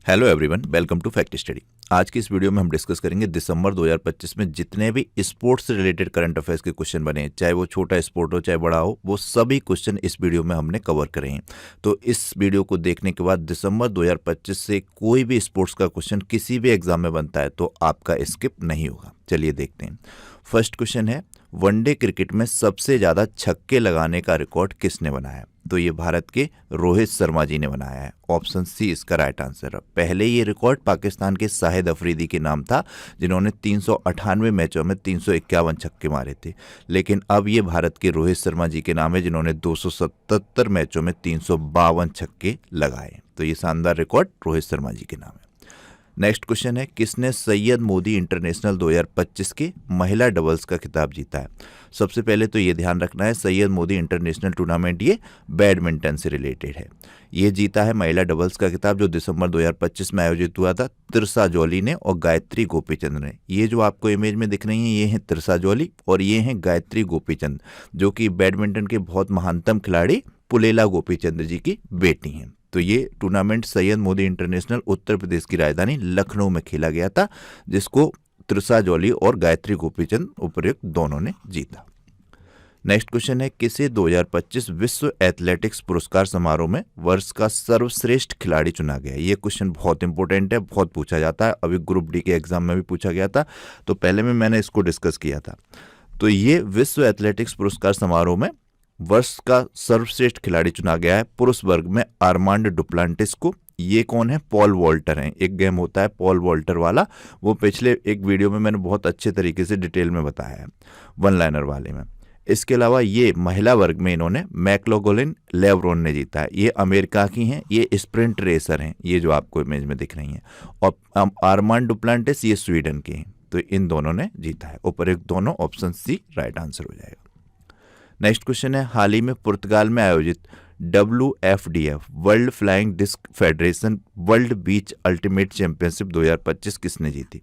Hello everyone, welcome to fact study. आज की इस वीडियो में हम डिस्कस करेंगे दिसंबर 2025 में जितने भी स्पोर्ट्स से रिलेटेड करंट अफेयर्स के क्वेश्चन बने हैं, चाहे वो छोटा स्पोर्ट हो चाहे बड़ा हो, वो सभी क्वेश्चन इस वीडियो में हमने कवर करे हैं। तो इस वीडियो को देखने के बाद दिसंबर 2025 से कोई भी स्पोर्ट्स का क्वेश्चन किसी भी एग्जाम में बनता है तो आपका स्किप नहीं होगा। चलिए देखते हैं। फर्स्ट क्वेश्चन है, वनडे क्रिकेट में सबसे ज़्यादा छक्के लगाने का रिकॉर्ड किसने बनाया? तो ये भारत के रोहित शर्मा जी ने बनाया है। ऑप्शन सी इसका राइट आंसर है। पहले ये रिकॉर्ड पाकिस्तान के शाहिद अफरीदी के नाम था, जिन्होंने 398 मैचों में 351 छक्के मारे थे, लेकिन अब ये भारत के रोहित शर्मा जी के नाम है, जिन्होंने 277 मैचों में 352 छक्के लगाए। तो ये शानदार रिकॉर्ड रोहित शर्मा जी के नाम है। नेक्स्ट क्वेश्चन है, किसने सैयद मोदी इंटरनेशनल 2025 के महिला डबल्स का खिताब जीता है? सबसे पहले तो ये ध्यान रखना है, सैयद मोदी इंटरनेशनल टूर्नामेंट ये बैडमिंटन से रिलेटेड है। ये जीता है महिला डबल्स का खिताब जो दिसंबर 2025 में आयोजित हुआ था, तिरसा जॉली ने और गायत्री गोपीचंद ने। ये जो आपको इमेज में दिख रही हैं, ये हैं तिरसा जॉली और ये हैं गायत्री गोपीचंद, जो कि बैडमिंटन के बहुत महानतम खिलाड़ी पुलेला गोपीचंद जी की बेटी हैं। तो ये टूर्नामेंट सैयद मोदी इंटरनेशनल उत्तर प्रदेश की राजधानी लखनऊ में खेला गया था, जिसको तिरसा जॉली और गायत्री गोपीचंद उपर्युक्त दोनों ने जीता। नेक्स्ट क्वेश्चन है, किसे 2025 विश्व एथलेटिक्स पुरस्कार समारोह में वर्ष का सर्वश्रेष्ठ खिलाड़ी चुना गया? ये क्वेश्चन बहुत इंपॉर्टेंट है, बहुत पूछा जाता है। अभी ग्रुप डी के एग्जाम में भी पूछा गया था, तो पहले में मैंने इसको डिस्कस किया था। तो ये विश्व एथलेटिक्स पुरस्कार समारोह में वर्ष का सर्वश्रेष्ठ खिलाड़ी चुना गया है पुरुष वर्ग में आर्मांड डुप्लांटिस को। ये कौन है? पॉल वॉल्टर हैं। एक गेम होता है पॉल वॉल्टर वाला, वो पिछले एक वीडियो में मैंने बहुत अच्छे तरीके से डिटेल में बताया है, वन लाइनर वाले में। इसके अलावा ये महिला वर्ग में इन्होंने मैक्लोगोलिन लेब्रोन ने जीता है। ये अमेरिका की हैं, ये स्प्रिंट रेसर हैं, ये जो आपको इमेज में दिख रही हैं। और आर्मांड डुप्लांटिस ये स्वीडन के हैं। तो इन दोनों ने जीता है। उपर्युक्त दोनों, ऑप्शन सी राइट आंसर हो जाएगा। नेक्स्ट क्वेश्चन है, हाल ही में पुर्तगाल में आयोजित WFDF world flying disc federation world beach ultimate championship 2025 किसने जीती?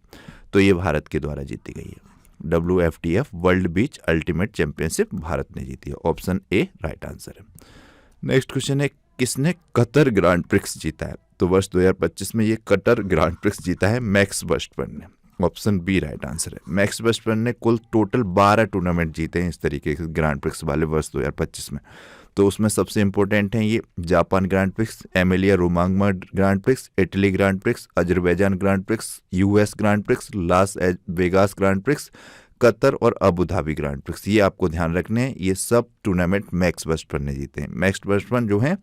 तो ये भारत के द्वारा जीती गई है। WFDF world beach ultimate championship Bharat ने जीती है। ऑप्शन ए राइट आंसर है। नेक्स्ट क्वेश्चन है, किसने कतर ग्रांड प्रिक्स जीता है? तो वर्ष 2025 में ये कतर ग्रांड प्रिक्स जीता है मैक्स वर्स्टपेन ने। ऑप्शन बी राइट आंसर है। मैक्स वर्स्टपेन ने कुल टोटल 12 टूर्नामेंट जीते हैं इस तरीके के ग्रांड प्रिक्स वाले वर्ष 2025 में। तो उसमें सबसे इंपॉर्टेंट हैं ये Japan grand prix, Emilia Romagna grand prix, Italy grand prix, Azerbaijan grand prix, US grand prix, Las Vegas grand prix, Qatar और अबू धाबी ग्रांड प्रिक्स। ये आपको ध्यान रखने हैं, ये सब टूर्नामेंट मैक्स वर्स्टपेन ने जीते हैं। मैक्स वर्स्टपेन जो हैं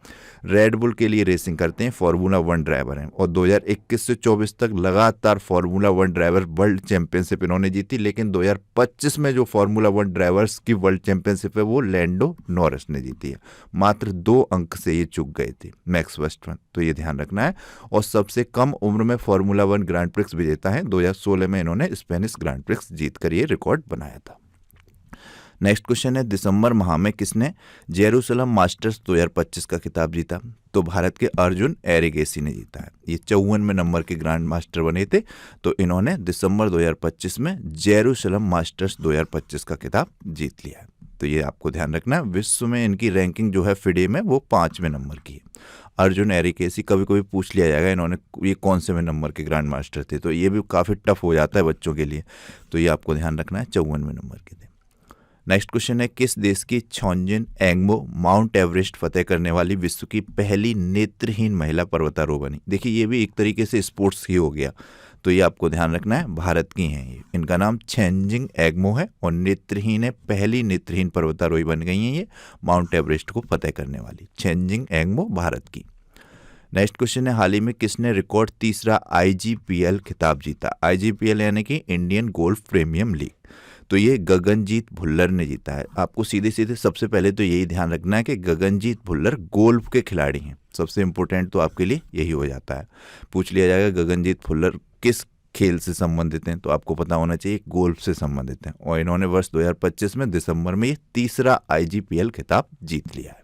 रेड बुल के लिए रेसिंग करते हैं, फार्मूला 1 ड्राइवर हैं और 2021 से 24 तक लगातार फार्मूला 1 ड्राइवर वर्ल्ड चैंपियनशिप इन्होंने जीती। लेकिन 2025 में जो फार्मूला 1 ड्राइवर्स की वर्ल्ड चैंपियनशिप है वो लैंडो नॉरिस ने जीती है। मात्र 2 अंक से ये चूक गए थे मैक्स वर्स्टपेन, तो ये ध्यान रखना है। और सबसे कम उम्र में फार्मूला 1 ग्रांड प्रिक्स विजेता है। 2016 में इन्होंने स्पेनिश ग्रांड प्रिक्स जीत कर ये रिकॉर्ड बनाया था। नेक्स्ट क्वेश्चन है, दिसंबर माह में किसने जेरूसलम मास्टर्स 2025 का खिताब जीता? तो भारत के अर्जुन एरिगेसी ने जीता है। ये 54वें नंबर के ग्रैंड मास्टर बने थे, तो इन्होंने दिसंबर 2025 में जेरूसलम मास्टर्स 2025 का खिताब जीत लिया है। तो ये आपको ध्यान रखना है। विश्व में इनकी रैंकिंग जो है फिडे में वो 5वें नंबर की है। अर्जुन एरिगेसी, कभी कभी पूछ लिया जाएगा इन्होंने ये कौन से में नंबर के ग्रैंड मास्टर थे, तो ये भी काफ़ी टफ हो जाता है बच्चों के लिए। तो ये आपको ध्यान रखना है, 54वें नंबर के थे। नेक्स्ट क्वेश्चन है, किस देश की छोंजिन एंगमो माउंट एवरेस्ट फतेह करने वाली विश्व की पहली नेत्रहीन महिला पर्वतारोही बनी? देखिए ये भी एक तरीके से स्पोर्ट्स ही हो गया, तो ये आपको ध्यान रखना है। भारत की हैं ये, इनका नाम छोंजिन एंगमो है और नेत्रहीन है, पहली नेत्रहीन पर्वतारोही बन गई हैं ये माउंट एवरेस्ट को फतेह करने वाली। छोंजिन एंगमो भारत की। नेक्स्ट क्वेश्चन है, हाल ही में किसने रिकॉर्ड तीसरा IGPL खिताब जीता? IGPL यानी कि इंडियन गोल्फ प्रीमियम लीग। तो ये गगनजीत भुल्लर ने जीता है। आपको सीधे सीधे सबसे पहले तो यही ध्यान रखना है कि गगनजीत भुल्लर गोल्फ के खिलाड़ी हैं। सबसे इंपॉर्टेंट तो आपके लिए यही हो जाता है। पूछ लिया जाएगा गगनजीत भुल्लर किस खेल से संबंधित हैं, तो आपको पता होना चाहिए गोल्फ से संबंधित हैं। और इन्होंने वर्ष 2025 में दिसंबर में ये तीसरा IGPL खिताब जीत लिया है।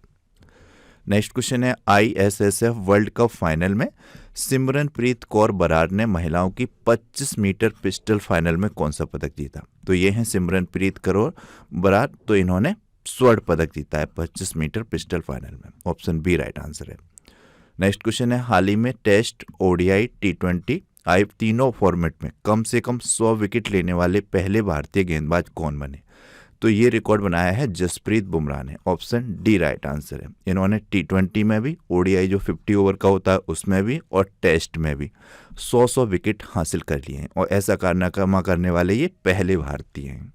नेक्स्ट क्वेश्चन है, ISSF वर्ल्ड कप फाइनल में सिमरनप्रीत कौर बरार ने महिलाओं की 25 मीटर पिस्टल फाइनल में कौन सा पदक जीता? तो ये हैं सिमरनप्रीत कौर बरार, तो इन्होंने स्वर्ण पदक जीता है 25 मीटर पिस्टल फाइनल में। ऑप्शन बी राइट आंसर है। नेक्स्ट क्वेश्चन है, हाल ही में टेस्ट, ओडीआई, T20 आई तीनों फॉर्मेट में कम से कम 100 विकेट लेने वाले पहले भारतीय गेंदबाज कौन बने? तो ये रिकॉर्ड बनाया है जसप्रीत बुमराह ने। ऑप्शन डी राइट आंसर है। इन्होंने T20 में भी, ओडीआई जो 50 ओवर का होता है उसमें भी, और टेस्ट में भी 100 विकेट हासिल कर लिए हैं, और ऐसा कारनामा करने वाले ये पहले भारतीय हैं।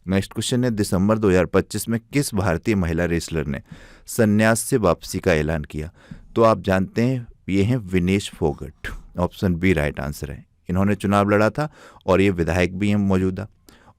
नेक्स्ट क्वेश्चन है, दिसंबर 2025 में किस भारतीय महिला रेसलर ने संन्यास से वापसी का ऐलान किया? तो आप जानते हैं ये हैं Vinesh Phogat. Option B right answer है। इन्होंने चुनाव लड़ा था और ये विधायक भी हैं मौजूदा,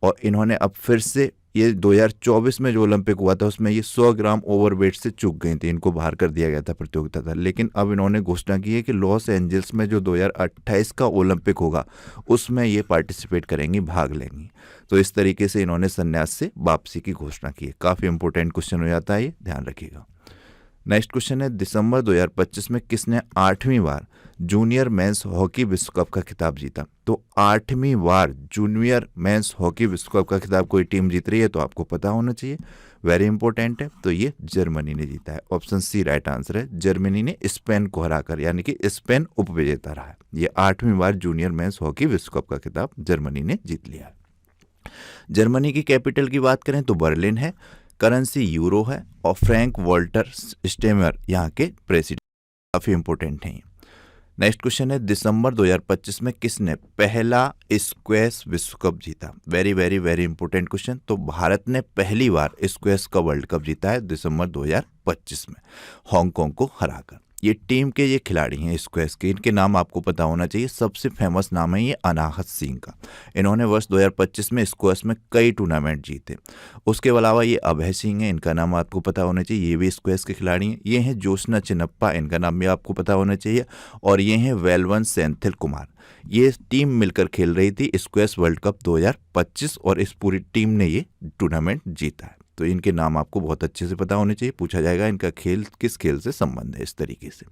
और इन्होंने अब फिर से, ये 2024 में जो ओलंपिक हुआ था उसमें ये 100 ग्राम ओवरवेट से चूक गई थी, इनको बाहर कर दिया गया था प्रतियोगिता था, लेकिन अब इन्होंने घोषणा की है कि लॉस एंजल्स में जो 2028 का ओलंपिक होगा उसमें ये पार्टिसिपेट करेंगी, भाग लेंगी। तो इस तरीके से इन्होंने संन्यास से वापसी की घोषणा की है। काफ़ी इंपॉर्टेंट क्वेश्चन हो जाता है ये, ध्यान रखिएगा। नेक्स्ट क्वेश्चन है, दिसंबर 2025 में किसने 8वीं बार जूनियर मेंस हॉकी विश्व कप का खिताब जीता? तो 8वीं बार जूनियर मेंस हॉकी विश्व कप का खिताब कोई टीम जीत रही है तो आपको पता होना चाहिए, वेरी इंपॉर्टेंट है। तो ये जर्मनी ने जीता है। ऑप्शन सी राइट आंसर है। जर्मनी ने स्पेन को हराकर, यानी कि स्पेन उपविजेता रहा है। ये 8वीं बार जूनियर मेंस हॉकी विश्व कप का खिताब जर्मनी ने जीत लिया है। जर्मनी की कैपिटल की बात करें तो बर्लिन है, करेंसी यूरो है, और फ्रैंक वॉल्टर स्टेमर यहाँ के प्रेसिडेंट, काफ़ी इंपॉर्टेंट हैं। नेक्स्ट क्वेश्चन है, दिसंबर 2025 में किसने पहला स्क्वैश विश्व कप जीता? Very very very important question. तो भारत ने पहली बार स्क्वैश का वर्ल्ड कप जीता है दिसंबर 2025 में, हांगकांग को हराकर। ये टीम के ये खिलाड़ी हैं स्क्वैश के, इनके नाम आपको पता होना चाहिए। सबसे फेमस नाम है ये अनाहत सिंह का। इन्होंने वर्ष 2025 में स्क्वैश में कई टूर्नामेंट जीते। उसके अलावा ये अभय सिंह है, इनका नाम आपको पता होना चाहिए, ये भी स्क्वैश के खिलाड़ी हैं। ये हैं ज्योत्सना चिन्नप्पा, इनका नाम भी आपको पता होना चाहिए। और ये हैं वेलवन सेंथिल कुमार। ये टीम मिलकर खेल रही थी स्क्वैश वर्ल्ड कप 2025, और इस पूरी टीम ने ये टूर्नामेंट जीता है। तो इनके नाम आपको बहुत अच्छे से पता होने चाहिए, पूछा जाएगा इनका खेल किस खेल से संबंध है, इस तरीके से।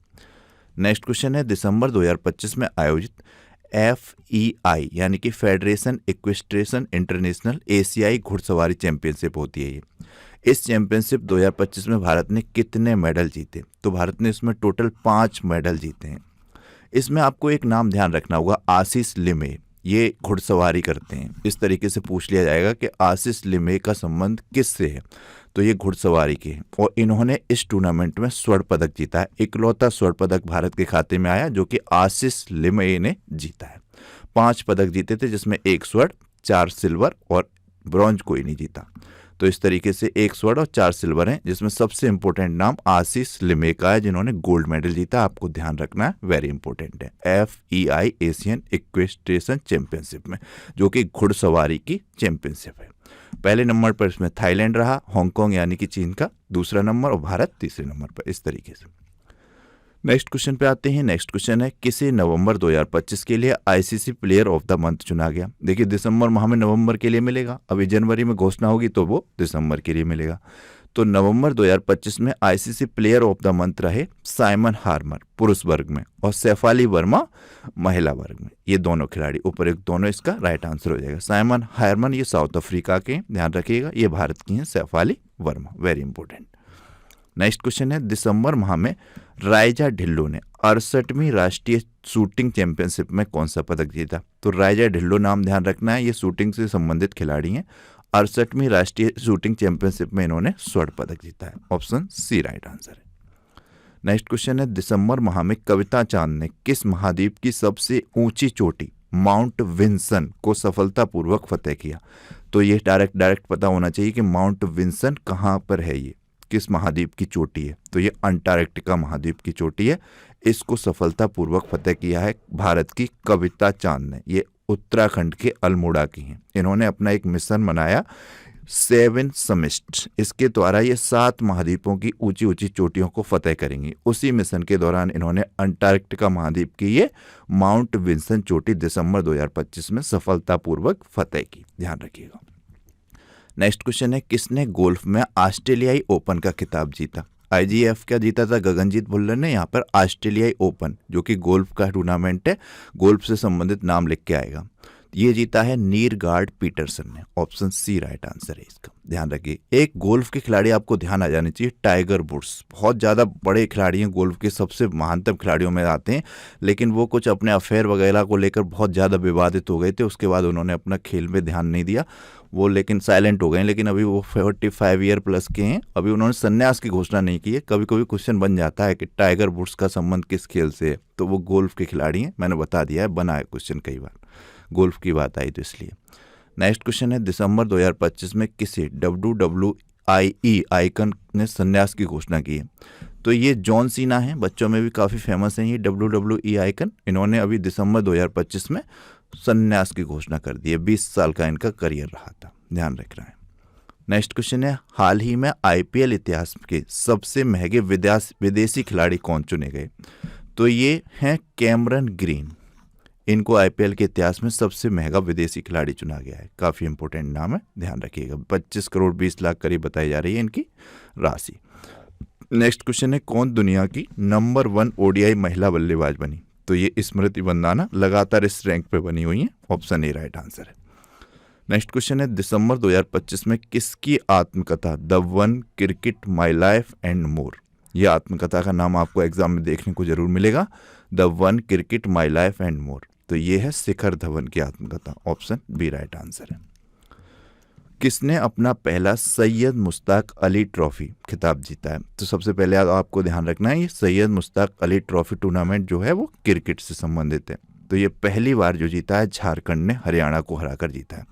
नेक्स्ट क्वेश्चन है, दिसंबर 2025 में आयोजित FEI यानी कि फेडरेशन इक्वेस्ट्रेशन इंटरनेशनल एशियाई घुड़सवारी चैंपियनशिप होती है ये। इस चैंपियनशिप 2025 में भारत ने कितने मेडल जीते? तो भारत ने इसमें टोटल 5 मेडल जीते हैं। इसमें आपको एक नाम ध्यान रखना होगा, आशीष लिमे। ये घुड़सवारी करते हैं। इस तरीके से पूछ लिया जाएगा कि आशीष लिमे का संबंध किससे है? तो ये घुड़सवारी के हैं, और इन्होंने इस टूर्नामेंट में स्वर्ण पदक जीता है। इकलौता स्वर्ण पदक भारत के खाते में आया जो कि आशीष लिमे ने जीता है। 5 पदक जीते थे, जिसमें 1 स्वर्ण, 4 सिल्वर और ब्रॉन्ज कोई नहीं जीता। तो इस तरीके से 1 स्वर्ण और 4 सिल्वर हैं, जिसमें सबसे इंपॉर्टेंट नाम आशीष लिमे का है, जिन्होंने गोल्ड मेडल जीता। आपको ध्यान रखना है, वेरी इंपॉर्टेंट है। FEI एशियन इक्वेस्ट्रेशन चैंपियनशिप में, जो कि घुड़सवारी की चैंपियनशिप है। पहले नंबर पर इसमें थाईलैंड रहा, हांगकांग यानी कि चीन का दूसरा नंबर, और भारत तीसरे नंबर पर, इस तरीके से। नेक्स्ट क्वेश्चन पे आते हैं। नेक्स्ट क्वेश्चन है, किसे नवंबर 2025 के लिए ICC player of the month चुना गया? देखिए, दिसंबर माह में नवंबर के लिए मिलेगा, अभी जनवरी में घोषणा होगी तो वो दिसंबर के लिए मिलेगा। तो नवंबर 2025 में ICC player of the month रहे साइमन हार्मर पुरुष वर्ग में, और शेफाली वर्मा महिला वर्ग में। ये दोनों खिलाड़ी ऊपर एक, दोनों इसका राइट आंसर हो जाएगा। साइमन हार्मन ये साउथ अफ्रीका के, ध्यान रखिएगा। ये भारत की हैं Shafali Verma, very important. Next question है, दिसंबर माह में राइजा ढिल्लो ने 68वीं राष्ट्रीय शूटिंग चैंपियनशिप में कौन सा पदक जीता? तो राइजा ढिल्लो नाम ध्यान रखना है, ये शूटिंग से संबंधित खिलाड़ी हैं। 68वीं राष्ट्रीय शूटिंग चैंपियनशिप में इन्होंने स्वर्ण पदक जीता है। ऑप्शन सी राइट आंसर है। नेक्स्ट क्वेश्चन है, दिसंबर माह में कविता चांद ने किस महाद्वीप की सबसे ऊंची चोटी माउंट विंसन को सफलतापूर्वक फतेह किया? तो ये डायरेक्ट पता होना चाहिए कि माउंट विंसन कहाँ पर है, ये किस महाद्वीप की चोटी है? तो ये अंटार्कटिका महाद्वीप की चोटी है। इसको सफलतापूर्वक फतेह किया है भारत की कविता चांद ने। ये उत्तराखंड के अल्मोड़ा की हैं। इन्होंने अपना एक मिशन बनाया 7 समिट, इसके द्वारा ये 7 महाद्वीपों की ऊंची ऊंची चोटियों को फतेह करेंगी। उसी मिशन के दौरान इन्होंने अंटार्कटिका महाद्वीप की ये माउंट विंसन चोटी दिसंबर 2025 में सफलतापूर्वक फतेह की, ध्यान रखिएगा। नेक्स्ट क्वेश्चन है, किसने गोल्फ में ऑस्ट्रेलियाई ओपन का खिताब जीता? IGF का जीता था गगनजीत भुल्लर ने। यहाँ पर ऑस्ट्रेलियाई ओपन जो कि गोल्फ का टूर्नामेंट है, गोल्फ से संबंधित नाम लिख के आएगा। ये जीता है नीरगार्ड पीटरसन ने। ऑप्शन सी राइट आंसर है इसका, ध्यान रखिए। एक गोल्फ के खिलाड़ी आपको ध्यान आ जाने चाहिए, टाइगर वुड्स। बहुत ज़्यादा बड़े खिलाड़ी हैं, गोल्फ के सबसे महानतम खिलाड़ियों में आते हैं, लेकिन वो कुछ अपने अफेयर वगैरह को लेकर बहुत ज़्यादा विवादित हो गए थे। उसके बाद उन्होंने अपना खेल में ध्यान नहीं दिया, वो लेकिन साइलेंट हो गए। लेकिन अभी वो 45 ईयर प्लस के हैं, अभी उन्होंने संन्यास की घोषणा नहीं की है। कभी कभी क्वेश्चन बन जाता है कि टाइगर वुड्स का संबंध किस खेल से है, तो वो गोल्फ के खिलाड़ी हैं। मैंने बता दिया है, बना है क्वेश्चन कई बार, गोल्फ की बात आई तो इसलिए। नेक्स्ट क्वेश्चन है, दिसंबर 2025 में किसी WWE आइकन ने संन्यास की घोषणा की है? तो ये जॉन सीना है, बच्चों में भी काफ़ी फेमस है ये WWE आइकन। इन्होंने अभी दिसंबर 2025 में संन्यास की घोषणा कर दी है। 20 साल का इनका करियर रहा था, ध्यान रखना है। नेक्स्ट क्वेश्चन है, हाल ही में IPL इतिहास के सबसे महंगे विदेशी खिलाड़ी कौन चुने गए? तो ये हैं कैमरन ग्रीन। इनको IPL के इतिहास में सबसे महंगा विदेशी खिलाड़ी चुना गया है। काफ़ी इंपॉर्टेंट नाम है, ध्यान रखिएगा। 25 करोड़ 20 लाख करीब बताई जा रही है इनकी राशि। नेक्स्ट क्वेश्चन है, कौन दुनिया की नंबर 1 ODI महिला बल्लेबाज बनी? तो ये स्मृति मंदाना लगातार इस रैंक पे बनी हुई है। ऑप्शन ए राइट आंसर है। नेक्स्ट क्वेश्चन है, दिसंबर 2025 में किसकी आत्मकथा the one cricket my life and more? ये आत्मकथा का नाम आपको एग्जाम में देखने को जरूर मिलेगा, the one cricket my life and more. तो ये है शिखर धवन की आत्मकथा। ऑप्शन बी राइट आंसर है। किसने अपना पहला सैयद मुश्ताक अली ट्रॉफी खिताब जीता है? तो सबसे पहले आपको ध्यान रखना है, ये सैयद मुश्ताक अली ट्रॉफी टूर्नामेंट जो है वो क्रिकेट से संबंधित है। तो ये पहली बार जो जीता है, झारखंड ने हरियाणा को हराकर जीता है।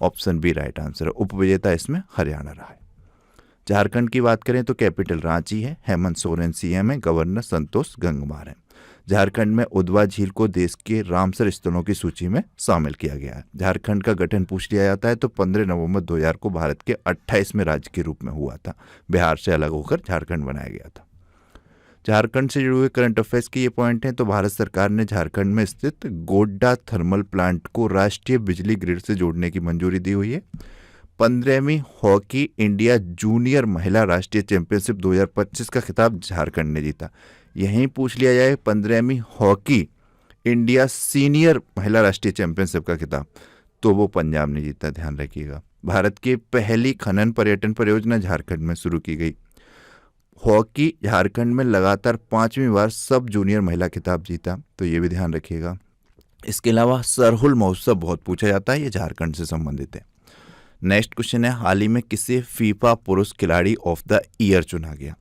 ऑप्शन बी राइट आंसर है। उपविजेता इसमें हरियाणा रहा है। झारखंड की बात करें तो कैपिटल रांची है, हेमंत सोरेन CM है, गवर्नर संतोष गंगवार है। झारखंड में उद्वा झील को देश के रामसर स्थलों की सूची में शामिल किया गया है। झारखंड का गठन पूछ लिया जाता है तो 15 नवंबर 2000 को भारत के 28वें राज्य के रूप में हुआ था। बिहार से अलग होकर झारखंड बनाया गया था। झारखंड से जुड़े हुए करंट अफेयर्स के ये पॉइंट हैं। तो भारत सरकार ने झारखंड में स्थित गोड्डा थर्मल प्लांट को राष्ट्रीय बिजली ग्रिड से जोड़ने की मंजूरी दी हुई है। 15वीं हॉकी इंडिया जूनियर महिला राष्ट्रीय चैंपियनशिप 2025 का खिताब झारखंड ने जीता। यहीं पूछ लिया जाए 15वीं हॉकी इंडिया सीनियर महिला राष्ट्रीय चैंपियनशिप का खिताब, तो वो पंजाब ने जीता, ध्यान रखिएगा। भारत की पहली खनन पर्यटन परियोजना झारखंड में शुरू की गई। हॉकी झारखंड में लगातार 5वीं बार सब जूनियर महिला खिताब जीता, तो ये भी ध्यान रखिएगा। इसके अलावा सरहुल महोत्सव बहुत पूछा जाता है, ये झारखंड से संबंधित है। नेक्स्ट क्वेश्चन है, हाल ही में किसे फीफा पुरुष खिलाड़ी ऑफ द ईयर चुना गया?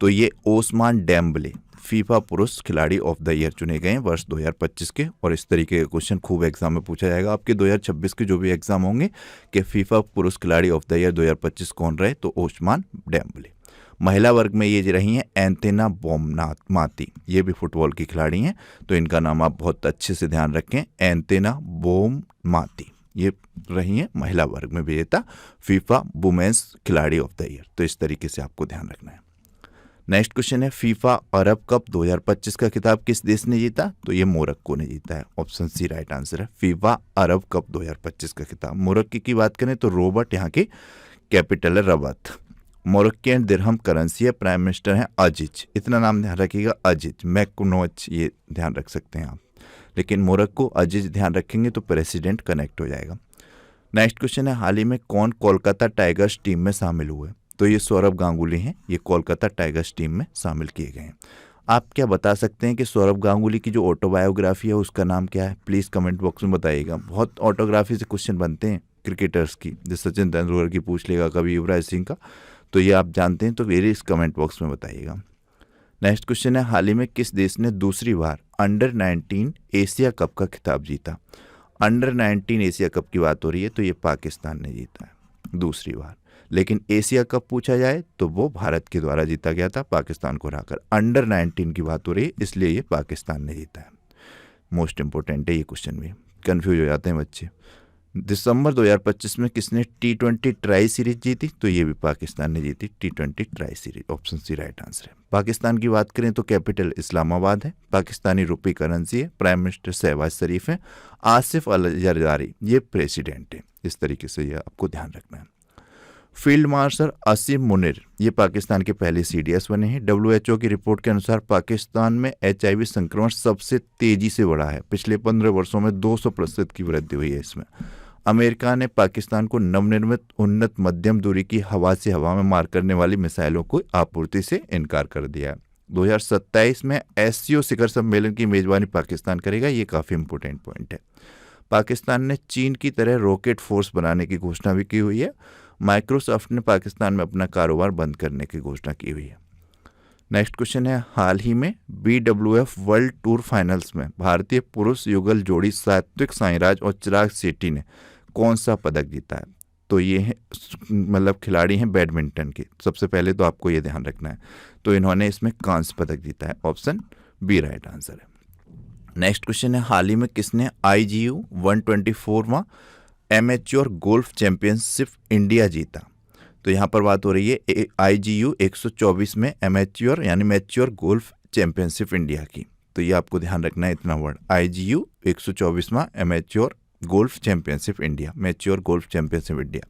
तो ये ओस्मान डेम्बले फीफा पुरुष खिलाड़ी ऑफ द ईयर चुने गए वर्ष 2025 के। और इस तरीके का क्वेश्चन खूब एग्जाम में पूछा जाएगा आपके 2026 के जो भी एग्जाम होंगे कि फीफा पुरुष खिलाड़ी ऑफ द ईयर 2025 कौन रहे, तो ओस्मान डेम्बले। महिला वर्ग में ये रही हैं एंतेना बोममाती, ये भी फुटबॉल की खिलाड़ी हैं, तो इनका नाम आप बहुत अच्छे से ध्यान रखें, एंतेना बोममाती। ये रही हैं महिला वर्ग में विजेता फीफा वुमेन्स खिलाड़ी ऑफ द ईयर। तो इस तरीके से आपको ध्यान रखना है। नेक्स्ट क्वेश्चन है, फीफा अरब कप 2025 का खिताब किस देश ने जीता? तो ये मोरक्को ने जीता है। ऑप्शन सी राइट आंसर है। फीफा अरब कप 2025 का खिताब मोरक्को की बात करें तो रोबर्ट यहाँ की कैपिटल है रबत। मोरक्कियन दिरहम करेंसी है, प्राइम मिनिस्टर हैं अजीज। इतना नाम ध्यान रखिएगा, अजीज मैकुनोच, ये ध्यान रख सकते हैं आप। लेकिन मोरक्को अजीज ध्यान रखेंगे तो प्रेसिडेंट कनेक्ट हो जाएगा। नेक्स्ट क्वेश्चन है, हाल ही में कौन कोलकाता टाइगर्स टीम में शामिल हुए? तो ये सौरभ गांगुली हैं, ये कोलकाता टाइगर्स टीम में शामिल किए गए हैं। आप क्या बता सकते हैं कि सौरभ गांगुली की जो ऑटोबायोग्राफी है उसका नाम क्या है? प्लीज़ कमेंट बॉक्स में बताइएगा। बहुत ऑटोग्राफी से क्वेश्चन बनते हैं क्रिकेटर्स की, जैसे सचिन तेंदुलकर की पूछ लेगा, कभी युवराज सिंह का, तो ये आप जानते हैं तो मेरे इस कमेंट बॉक्स में बताइएगा। नेक्स्ट क्वेश्चन है, हाल ही में किस देश ने दूसरी बार अंडर 19 एशिया कप का खिताब जीता? अंडर 19 एशिया कप की बात हो रही है तो ये पाकिस्तान ने जीता है दूसरी बार। लेकिन एशिया कप पूछा जाए तो वो भारत के द्वारा जीता गया था पाकिस्तान को हराकर। अंडर 19 की बात हो रही है इसलिए ये पाकिस्तान ने जीता है। मोस्ट इंपॉर्टेंट है ये क्वेश्चन भी, कंफ्यूज हो जाते हैं बच्चे। दिसंबर 2025 में किसने T20 ट्राई सीरीज जीती? तो ये भी पाकिस्तान ने जीती T20 tri series. Option C right answer है। पाकिस्तान की बात करें तो कैपिटल इस्लामाबाद है, पाकिस्तानी रुपी करेंसी है, प्राइम मिनिस्टर शहबाज शरीफ है, आसिफ अल जरदारी ये प्रेसिडेंट है। इस तरीके से ये आपको ध्यान रखना है। फील्ड मार्शल असीम मुनीर ये पाकिस्तान के पहले सीडीएस बने हैं। WHO की रिपोर्ट के अनुसार पाकिस्तान में HIV संक्रमण सबसे तेजी से बढ़ा है। पिछले 15 वर्षों में 200% की वृद्धि हुई है इसमें। अमेरिका ने पाकिस्तान को नवनिर्मित उन्नत मध्यम दूरी की हवा से हवा में मार करने वाली मिसाइलों को आपूर्ति से इनकार कर दिया है। 2027 में SCO शिखर सम्मेलन की मेजबानी पाकिस्तान करेगा, ये काफ़ी इंपॉर्टेंट पॉइंट है। पाकिस्तान ने चीन की तरह रॉकेट फोर्स बनाने की घोषणा भी की हुई है। माइक्रोसॉफ्ट ने पाकिस्तान में अपना कारोबार बंद करने की घोषणा की हुई है। नेक्स्ट क्वेश्चन है, हाल ही में BWF वर्ल्ड टूर फाइनल्स में भारतीय पुरुष युगल जोड़ी सात्विक साईराज और चिराग शेट्टी ने कौन सा पदक जीता है? तो ये है मतलब खिलाड़ी हैं बैडमिंटन के। सबसे पहले तो आपको ये ध्यान रखना है, तो इन्होंने इसमें कांस्य पदक जीता है। ऑप्शन बी राइट आंसर है। नेक्स्ट क्वेश्चन है, हाल ही में किसने IGU 124वां एमेच्योर गोल्फ चैंपियनशिप इंडिया जीता? तो यहाँ पर बात हो रही है IGU 124 में एमेच्योर यानी मैच्योर गोल्फ चैंपियनशिप इंडिया की। तो ये आपको ध्यान रखना है इतना वर्ड, IGU 124वां amateur golf championship India, mature golf championship India.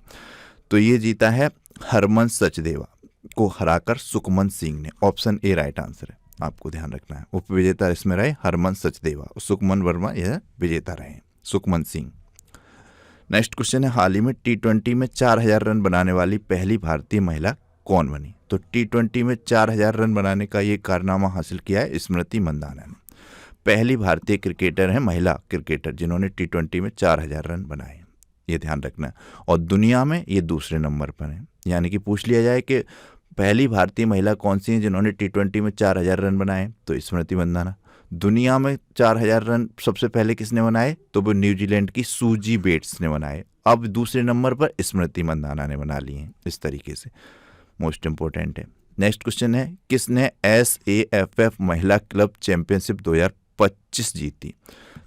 तो ये जीता है हरमन सचदेवा को हराकर सुखमन सिंह ने। ऑप्शन ए राइट आंसर है, आपको ध्यान रखना है। उप विजेता इसमें रहे हरमन सचदेवा, सुखमन वर्मा यह विजेता रहे सुखमन सिंह। नेक्स्ट क्वेश्चन है, हाल ही में T20 में 4000 रन बनाने वाली पहली भारतीय महिला कौन बनी? तो T20 में 4000 रन बनाने का ये कारनामा हासिल किया है स्मृति मंदाना ने। पहली भारतीय क्रिकेटर है, महिला क्रिकेटर, जिन्होंने T20 में 4000 रन बनाए, ये ध्यान रखना है। और दुनिया में ये दूसरे नंबर पर है, यानी कि पूछ लिया जाए कि पहली भारतीय महिला कौन सी है जिन्होंने T20 में 4000 रन बनाए, तो स्मृति मंदाना। दुनिया में 4000 रन सबसे पहले किसने बनाए? तो वो न्यूजीलैंड की सूजी बेट्स ने बनाए। अब दूसरे नंबर पर स्मृति मंदाना ने बना लिए हैं। इस तरीके से मोस्ट इंपॉर्टेंट है। नेक्स्ट क्वेश्चन है, किसने SAFF महिला क्लब चैंपियनशिप 2025 जीती?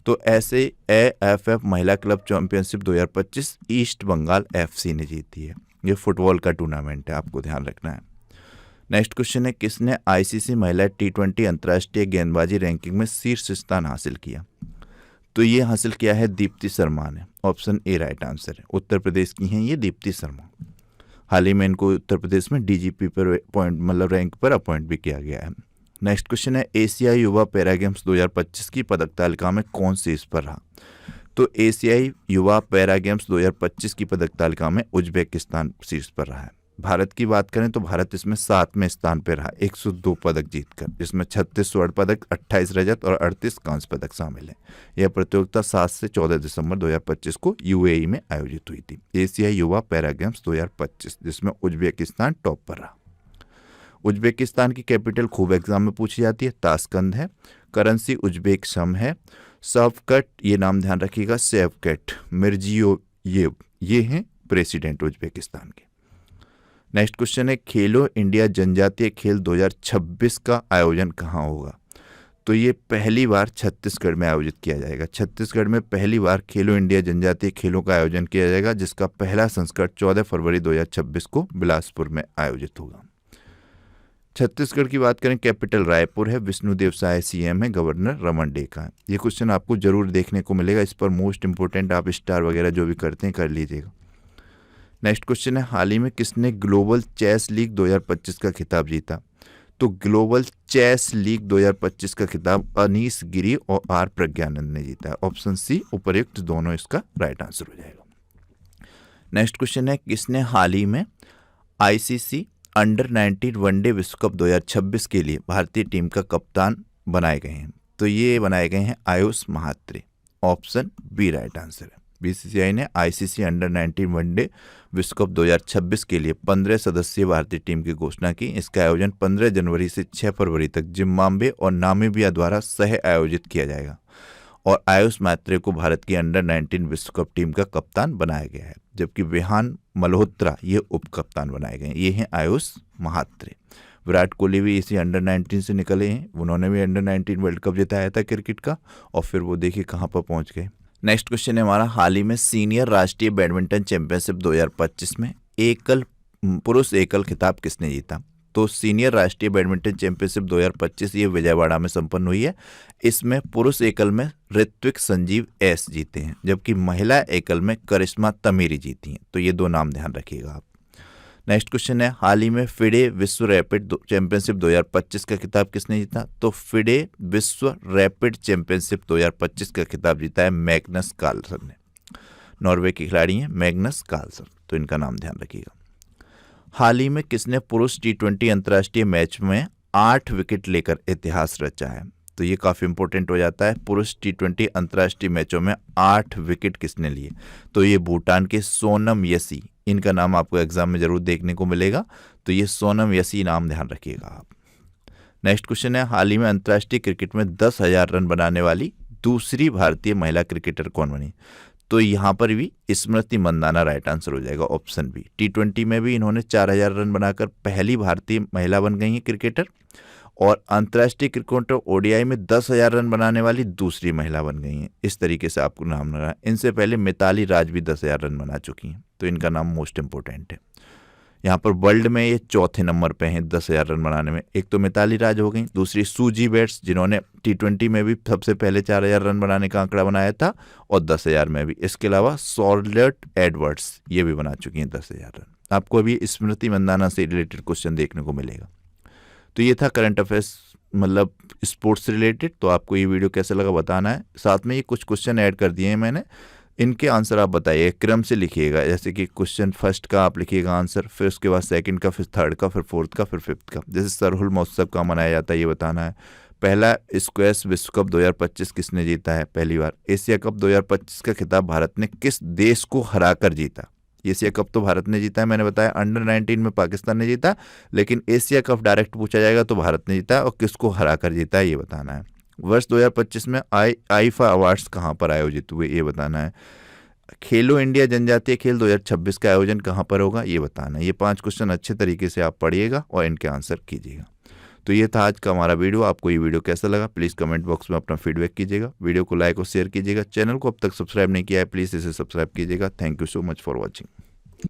तो SAFF महिला club championship 2025 East Bengal FC ने जीती है। ये फुटबॉल का टूर्नामेंट है, आपको ध्यान रखना है। नेक्स्ट क्वेश्चन है, किसने ICC महिला T20 अंतर्राष्ट्रीय गेंदबाजी रैंकिंग में शीर्ष स्थान हासिल किया? तो ये हासिल किया है दीप्ति शर्मा ने। ऑप्शन ए राइट आंसर है। उत्तर प्रदेश की हैं ये दीप्ति शर्मा। हाल ही में इनको उत्तर प्रदेश में DGP पर पॉइंट मतलब रैंक पर अपॉइंट भी किया गया है। नेक्स्ट क्वेश्चन है, एशियाई युवा पैरा गेम्स 2025 की पदक तालिका में कौन शीर्ष पर रहा? तो एशियाई युवा पैरा गेम्स 2025 की पदक तालिका में उज्बेकिस्तान शीर्ष पर रहा है। भारत की बात करें तो भारत इसमें 7वें स्थान पर रहा 102 पदक जीतकर, जिसमें 36 स्वर्ण पदक, 28 रजत और 38 कांस्य पदक शामिल है। यह प्रतियोगिता 7 से 14 दिसंबर 2025 को UAE में आयोजित हुई थी। एशियाई युवा पैरा गेम्स 2025, जिसमें उज्बेकिस्तान टॉप पर रहा। उज्बेकिस्तान की कैपिटल खूब एग्जाम में पूछी जाती है, ताशकंद है। करेंसी उज्बेक शम है। शवकत, ये नाम ध्यान रखिएगा, शेवकत मिर्जियोयेव, ये हैं प्रेसिडेंट उज्बेकिस्तान के। नेक्स्ट क्वेश्चन है, खेलो इंडिया जनजातीय खेल 2026 का आयोजन कहाँ होगा? तो ये पहली बार छत्तीसगढ़ में आयोजित किया जाएगा। छत्तीसगढ़ में पहली बार खेलो इंडिया जनजातीय खेलों का आयोजन किया जाएगा, जिसका पहला संस्करण 14 फरवरी 2026 को बिलासपुर में आयोजित होगा। छत्तीसगढ़ की बात करें, कैपिटल रायपुर है। विष्णुदेव साय CM है, गवर्नर रमन डेका है। ये क्वेश्चन आपको जरूर देखने को मिलेगा, इस पर मोस्ट इंपोर्टेंट आप स्टार वगैरह जो भी करते हैं कर लीजिएगा। नेक्स्ट क्वेश्चन है, हाल ही में किसने ग्लोबल चेस लीग 2025 का खिताब जीता? तो ग्लोबल चेस लीग 2025 का खिताब अनीस गिरी और R प्रज्ञानंद ने जीता है। ऑप्शन सी उपर्युक्त दोनों इसका राइट आंसर हो जाएगा। नेक्स्ट क्वेश्चन है, किसने हाल ही में ICC अंडर 19 वनडे विश्व कप 2026 के लिए भारतीय टीम का कप्तान बनाए गए हैं? तो ये बनाए गए हैं Ayush Mhatre. Option B right answer है। BCCI ने ICC अंडर 19 वनडे विश्व कप 2026 के लिए 15 सदस्यीय भारतीय टीम की घोषणा की। इसका आयोजन 15 जनवरी से 6 फरवरी तक जिम्बाब्वे और नामीबिया द्वारा सह आयोजित किया जाएगा। और आयुष महात्रे को भारत की अंडर 19 विश्व कप टीम का कप्तान बनाया गया है, जबकि विहान मल्होत्रा ये उप कप्तान बनाए गए हैं। ये हैं आयुष महात्रे। विराट कोहली भी इसी अंडर 19 से निकले हैं, उन्होंने भी अंडर 19 वर्ल्ड कप जिताया था क्रिकेट का, और फिर वो देखिए कहाँ पर पहुँच गए। नेक्स्ट क्वेश्चन है हमारा, हाल ही में सीनियर राष्ट्रीय बैडमिंटन चैंपियनशिप 2025 में पुरुष एकल खिताब किसने जीता? तो सीनियर राष्ट्रीय बैडमिंटन चैंपियनशिप 2025 ये विजयवाड़ा में संपन्न हुई है। इसमें पुरुष एकल में ऋत्विक संजीव S जीते हैं, जबकि महिला एकल में करिश्मा तमीरी जीती हैं। तो ये दो नाम ध्यान रखिएगा आप। नेक्स्ट क्वेश्चन है, हाल ही में फिडे विश्व रैपिड चैंपियनशिप 2025 का खिताब किसने जीता? तो फिडे विश्व रैपिड चैंपियनशिप 2025 का खिताब जीता है मैग्नस कार्लसन ने। नॉर्वे के खिलाड़ी हैं मैग्नस कार्लसन, तो इनका नाम ध्यान रखिएगा। हाल ही में किसने पुरुष T20 अंतर्राष्ट्रीय मैच में 8 विकेट लेकर इतिहास रचा है? तो ये काफ़ी इंपॉर्टेंट हो जाता है। पुरुष T20 अंतर्राष्ट्रीय मैचों में 8 विकेट किसने लिए? तो ये भूटान के सोनम यसी, इनका नाम आपको एग्जाम में जरूर देखने को मिलेगा, तो ये सोनम यसी नाम ध्यान रखिएगा आप। नेक्स्ट क्वेश्चन है, हाल ही में अंतर्राष्ट्रीय क्रिकेट में 10,000 रन बनाने वाली दूसरी भारतीय महिला क्रिकेटर कौन बनी? तो यहाँ पर भी स्मृति मंदाना राइट आंसर हो जाएगा, ऑप्शन बी। T20 में भी इन्होंने 4,000 रन बनाकर पहली भारतीय महिला बन गई हैं क्रिकेटर, और अंतर्राष्ट्रीय क्रिकेटर ODI में 10,000 रन बनाने वाली दूसरी महिला बन गई हैं। इस तरीके से आपको नाम लगा। इनसे पहले मिताली राज भी 10,000 रन बना चुकी हैं, तो इनका नाम मोस्ट इंपॉर्टेंट है। यहाँ पर वर्ल्ड में ये चौथे नंबर पे हैं 10,000 रन बनाने में। एक तो मिताली राज हो गई, दूसरी सूजी बेट्स जिन्होंने T20 में भी सबसे पहले 4,000 रन बनाने का आंकड़ा बनाया था, और 10,000 में भी। इसके अलावा शॉर्लेट एडवर्ड्स ये भी बना चुकी हैं 10,000 रन। आपको अभी स्मृति मंदाना से रिलेटेड क्वेश्चन देखने को मिलेगा। तो ये था करंट अफेयर्स, मतलब स्पोर्ट्स रिलेटेड। तो आपको ये वीडियो कैसा लगा बताना है। साथ में ये कुछ क्वेश्चन ऐड कर दिए हैं मैंने, इनके आंसर आप बताइए, क्रम से लिखिएगा। जैसे कि क्वेश्चन फर्स्ट का आप लिखिएगा आंसर, फिर उसके बाद सेकंड का, फिर थर्ड का, फिर फोर्थ का, फिर फिफ्थ का। जैसे सरहुल महोत्सव का मनाया जाता है ये बताना है। पहला स्क्वैश विश्व कप 2025 किसने जीता है पहली बार? एशिया कप 2025 का खिताब भारत ने किस देश को हराकर जीता? एशिया कप तो भारत ने जीता है, मैंने बताया। अंडर 19 में पाकिस्तान ने जीता, लेकिन एशिया कप डायरेक्ट पूछा जाएगा तो भारत ने जीता, और किसको हराकर जीता है ये बताना है। वर्ष 2025 में आईफा अवार्ड्स कहाँ पर आयोजित हुए ये बताना है। खेलो इंडिया जनजातीय खेल 2026 का आयोजन कहाँ पर होगा ये बताना है। ये 5 क्वेश्चन अच्छे तरीके से आप पढ़िएगा और इनके आंसर कीजिएगा। तो ये था आज का हमारा वीडियो। आपको ये वीडियो कैसा लगा प्लीज़ कमेंट बॉक्स में अपना फीडबैक कीजिएगा। वीडियो को लाइक और शेयर कीजिएगा। चैनल को अब तक सब्सक्राइब नहीं किया है प्लीज़ इसे सब्सक्राइब कीजिएगा। Thank you so much for watching.